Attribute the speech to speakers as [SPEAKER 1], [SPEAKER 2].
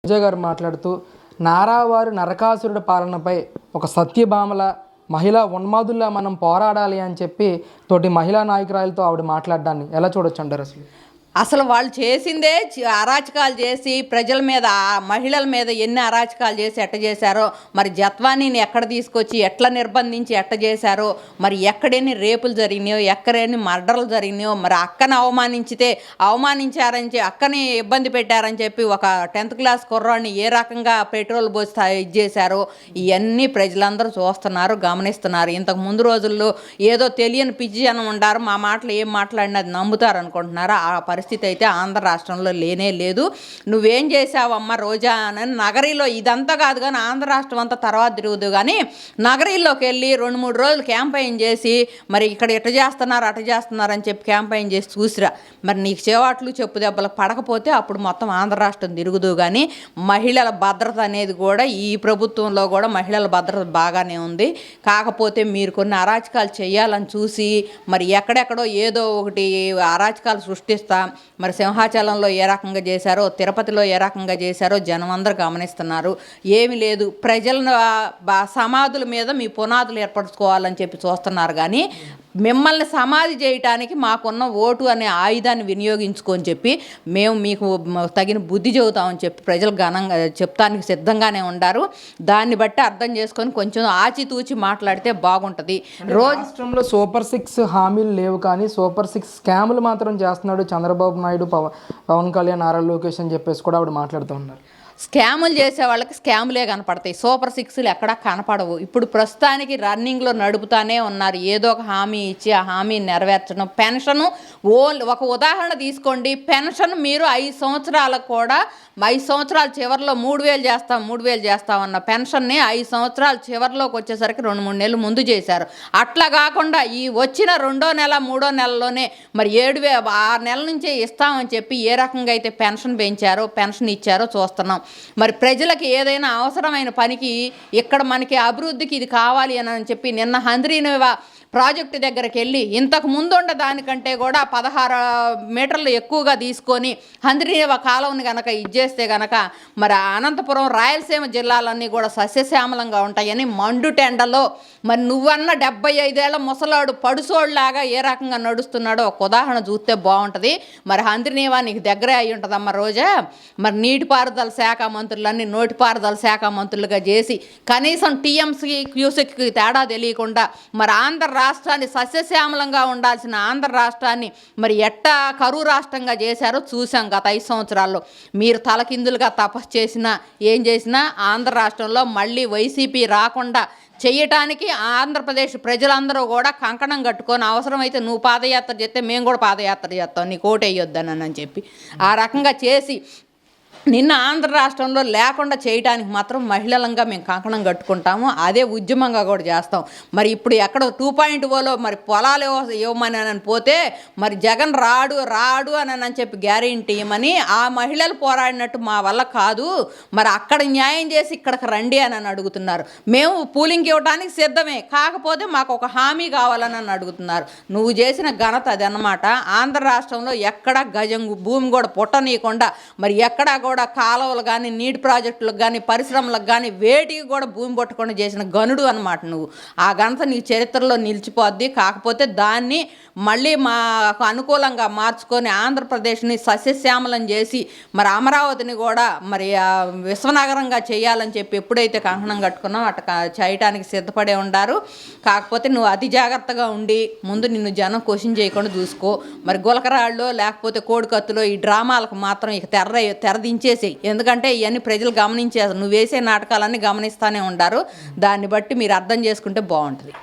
[SPEAKER 1] విజయ్ గారు మాట్లాడుతూ నారావారి నరకాసురుడి పాలనపై ఒక సత్యభామల మహిళా ఉన్మాదుల్లా మనం పోరాడాలి అని చెప్పి తోటి మహిళా నాయకురాలతో ఆవిడ మాట్లాడడాన్ని ఎలా చూడొచ్చు అంటారు?
[SPEAKER 2] అసలు వాళ్ళు చేసిందే అరాచకాలు చేసి ప్రజల మీద మహిళల మీద ఎన్ని అరాచకాలు చేసి ఎట్ట చేశారో, మరి జత్వానీని ఎక్కడ తీసుకొచ్చి ఎట్లా నిర్బంధించి ఎట్ట చేశారో, మరి ఎక్కడెన్ని రేపులు జరిగినాయో, ఎక్కడెన్ని మర్డర్లు జరిగినాయో, మరి అక్కని అవమానించారని అక్కని ఇబ్బంది పెట్టారని చెప్పి ఒక 10th క్లాస్ కుర్రాడిని ఏ రకంగా పెట్రోల్ పోసి ఇది చేశారో ఇవన్నీ ప్రజలందరూ చూస్తున్నారు, గమనిస్తున్నారు. ఇంతకు ముందు రోజుల్లో ఏదో తెలియని పిచ్చి జనం ఉండారు, మా మాటలు ఏం మాట్లాడినా అది నమ్ముతారు అనుకుంటున్నారా? ఆ పరిస్థితి అయితే ఆంధ్ర రాష్ట్రంలో లేనే లేదు. నువ్వేం చేసావమ్మ రోజా అని నగరీలో ఇదంతా కాదు కానీ ఆంధ్ర రాష్ట్రం అంతా తర్వాత తిరుగుదు కానీ నగరీలోకి వెళ్ళి 2-3 రోజులు క్యాంపెయిన్ చేసి మరి ఇక్కడ ఎట్ట చేస్తున్నారు అట చేస్తున్నారు అని చెప్పి క్యాంపెయిన్ చేసి చూసిరా. మరి నీకు చేవాట్లు చెప్పు దెబ్బలకు పడకపోతే అప్పుడు మొత్తం ఆంధ్ర రాష్ట్రం తిరుగుదు. కానీ మహిళల భద్రత అనేది కూడా ఈ ప్రభుత్వంలో కూడా మహిళల భద్రత బాగానే ఉంది. కాకపోతే మీరు కొన్ని అరాచకాలు చేయాలని చూసి మరి ఎక్కడెక్కడో ఏదో ఒకటి అరాచకాలు సృష్టిస్తా మరి సింహాచలంలో ఏ రకంగా చేశారో, తిరుపతిలో ఏ రకంగా చేశారో జనం అందరూ గమనిస్తున్నారు. ఏమి లేదు, ప్రజలను సమాధుల మీద మీ పునాదులు ఏర్పరచుకోవాలని చెప్పి చూస్తున్నారు. కానీ మిమ్మల్ని సమాధి చేయటానికి మాకున్న ఓటు అనే ఆయుధాన్ని వినియోగించుకొని చెప్పి మేము మీకు తగిన బుద్ధి చెబుతామని చెప్పి ప్రజలు ఘనంగా చెప్తానికి సిద్ధంగానే ఉండారు. దాన్ని బట్టి అర్థం చేసుకొని కొంచెం ఆచితూచి మాట్లాడితే బాగుంటుంది.
[SPEAKER 1] రాష్ట్రంలో సూపర్ 6 హామీలు లేవు కానీ సూపర్ 6 స్కాములు మాత్రం చేస్తున్నాడు చంద్రబాబు నాయుడు, పవన్ కళ్యాణ్, నారా లోకేష్ అని చెప్పేసి కూడా ఆవిడ మాట్లాడుతూ ఉన్నారు.
[SPEAKER 2] స్కాములు చేసే వాళ్ళకి స్కాములే కనపడతాయి, సూపర్ 6లు ఎక్కడా కనపడవు. ఇప్పుడు ప్రస్తుతానికి రన్నింగ్లో నడుపుతానే ఉన్నారు. ఏదో ఒక హామీ ఇచ్చి ఆ హామీని నెరవేర్చడం. పెన్షను ఒక ఉదాహరణ తీసుకోండి. పెన్షన్ మీరు 5 సంవత్సరాలకు కూడా 5 సంవత్సరాల చివరిలో 3,000 చేస్తామన్న పెన్షన్ని 5 సంవత్సరాల చివరిలోకి వచ్చేసరికి 2-3 నెలలు ముందు చేశారు. అట్లా కాకుండా ఈ వచ్చిన 2వ నెల 3వ నెలలోనే మరి 7,000 ఆ నెల నుంచే ఇస్తామని చెప్పి ఏ రకంగా అయితే పెన్షన్ పెంచారో, పెన్షన్ ఇచ్చారో చూస్తున్నాం. మరి ప్రజలకు ఏదైనా అవసరమైన పనికి ఇక్కడ మనకి అభివృద్ధికి ఇది కావాలి అని చెప్పి నిన్న హంద్రీనివా ప్రాజెక్టు దగ్గరికి వెళ్ళి ఇంతకు ముందుండ దానికంటే కూడా 16 మీటర్లు ఎక్కువగా తీసుకొని హంద్రీనివా కాలువని కనుక ఇచ్చేస్తే కనుక మరి అనంతపురం, రాయలసీమ జిల్లాలన్నీ కూడా సస్యశ్యామలంగా ఉంటాయని మండుటెండలో మరి నువ్వన్న 75 ఏళ్ల ముసలాడు పడుసోళ్ళలాగా ఏ రకంగా నడుస్తున్నాడో ఒక ఉదాహరణ చూస్తే బాగుంటుంది. మరి హంద్రీనివా నీకు దగ్గరే అయి ఉంటుందమ్మ రోజా. మరి నీటిపారుదల శాఖ మంత్రులన్నీ నోటిపారుదల శాఖ మంత్రులుగా చేసి కనీసం టీఎంసీ క్యూసెక్కి తేడా తెలియకుండా మరి ఆంధ్ర రాష్ట్రాన్ని సస్యశ్యామలంగా ఉండాల్సిన ఆంధ్ర రాష్ట్రాన్ని మరి ఎట్టా కరువు రాష్ట్రంగా చేశారో చూసాం గత 5 సంవత్సరాల్లో. మీరు తలకిందులుగా తపస్సు చేసినా ఏం చేసినా ఆంధ్ర రాష్ట్రంలో మళ్ళీ వైసీపీ రాకుండా చేయటానికి ఆంధ్రప్రదేశ్ ప్రజలందరూ కూడా కంకణం కట్టుకొని అవసరమైతే నువ్వు పాదయాత్ర చేస్తే మేము కూడా పాదయాత్ర చేస్తాం, నీకు ఓటు వేయొద్దనని చెప్పి ఆ రకంగా చేసి నిన్న ఆంధ్ర రాష్ట్రంలో లేకుండా చేయడానికి మాత్రం మహిళలంగా మేము కంకణం కట్టుకుంటాము. అదే ఉద్యమంగా కూడా చేస్తాం. మరి ఇప్పుడు ఎక్కడ 2.0లో మరి పొలాలు ఇవ్వమని అని పోతే మరి జగన్ రాడు అని చెప్పి గ్యారెంటీ ఇవ్వమని ఆ మహిళలు పోరాడినట్టు మా వల్ల కాదు, మరి అక్కడ న్యాయం చేసి ఇక్కడికి రండి అని అడుగుతున్నారు. మేము పూలింగ్ ఇవ్వడానికి సిద్ధమే, కాకపోతే మాకు ఒక హామీ కావాలని అడుగుతున్నారు. నువ్వు చేసిన ఘనత అది అన్నమాట. ఆంధ్ర రాష్ట్రంలో ఎక్కడ గజం భూమి కూడా పుట్టనీయకుండా మరి ఎక్కడా కూడా కాలువలు కానీ, నీటి ప్రాజెక్టులకు కానీ, పరిశ్రమలకు కానీ వేటికి కూడా భూమి పట్టుకొని చేసిన గనుడు అనమాట నువ్వు. ఆ ఘనత నీ చరిత్రలో నిలిచిపోద్ది. కాకపోతే దాన్ని మళ్ళీ మాకు అనుకూలంగా మార్చుకొని ఆంధ్రప్రదేశ్ని సస్యశ్యామలం చేసి మరి అమరావతిని కూడా మరి విశ్వనగరంగా చేయాలని చెప్పి ఎప్పుడైతే కంకణం కట్టుకున్నావు అట్ట చేయటానికి సిద్ధపడే ఉండారు. కాకపోతే నువ్వు అతి జాగ్రత్తగా ఉండి ముందు నిన్ను జనం క్వశ్చన్ చేయకుండా చూసుకో. మరి గులకరాళ్ళు లేకపోతే కోడికత్తులో ఈ డ్రామాలకు మాత్రం ఇక తెరదించేసేయి. ఎందుకంటే ఇవన్నీ ప్రజలు గమనించేస్తారు. నువ్వు వేసే నాటకాలన్నీ గమనిస్తూనే ఉంటారు. దాన్ని బట్టి మీరు అర్థం చేసుకుంటే బాగుంటుంది.